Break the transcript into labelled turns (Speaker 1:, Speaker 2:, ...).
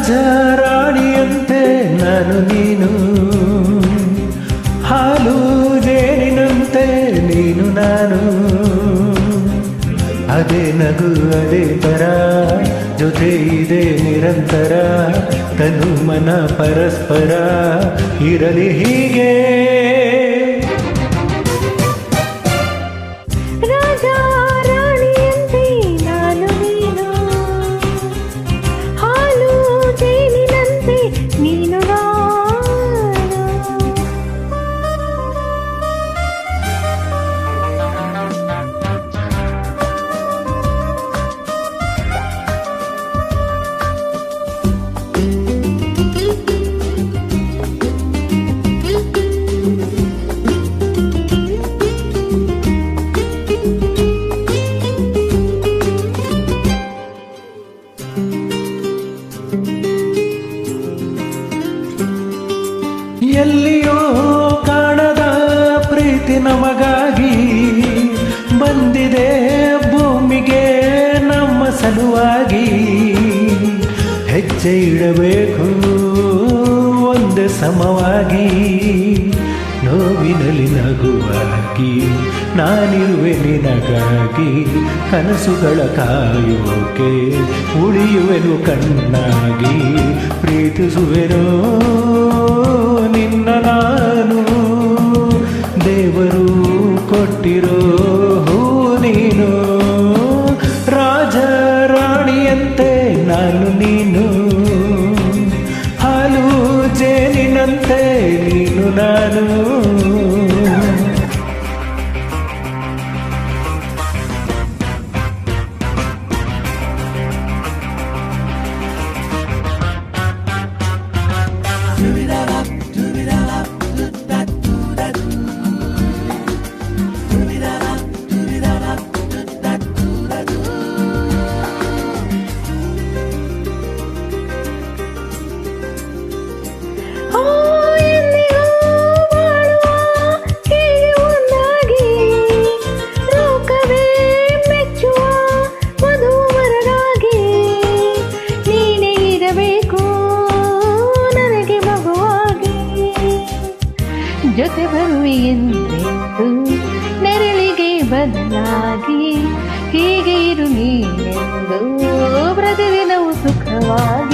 Speaker 1: ರಾಜರಾಣಿಯಂತೆ ನಾನು ನೀನು, ಹಾಲು ಜೇನಿನಂತೆ ನೀನು ನಾನು. ಅದೇ ನಗು ಅದೇ ತರ ಜೊತೆ ಇದೆ ನಿರಂತರ, ತನು ಮನ ಪರಸ್ಪರ ಇರಲಿ ಹೀಗೆ. ಎಲ್ಲಿಯೋ ಕಾಣದ ಪ್ರೀತಿ ನಮಗಾಗಿ ಬಂದಿದೆ ಭೂಮಿಗೆ ನಮ್ಮ ಸಲುವಾಗಿ. ಹೆಜ್ಜೆ ಇಡಬೇಕು ಒಂದೇ ಸಮವಾಗಿ, ನೋವಿನಲ್ಲಿ ನಗುವಾಗಿ ನಾನಿರುವೆ ನಿನಗಾಗಿ. ಕನಸುಗಳ ಕಾಯೋಕೆ ಉಳಿಯುವೆನು ಕಣ್ಣಾಗಿ, ಪ್ರೀತಿಸುವೆನು ನಿನ್ನ ನಾನು. ದೇವರು ಕೊಟ್ಟಿರೋ ಹೂ ನೀನು, ರಾಜರಾಣಿಯಂತೆ ನಾನು ನೀನು, ಹಾಲು ಜೇನಿನಂತೆ ನೀನು ನಾನು.
Speaker 2: ಜೊತೆ ಬರುವೆ ಎಂದೆಂದು ನೆರಳಿಗೆ ಬದಲಾಗಿ, ಹೀಗೆ ಇರು ನೀನೆಂದು ಪ್ರತಿದಿನವೂ ಸುಖವಾಗಿ.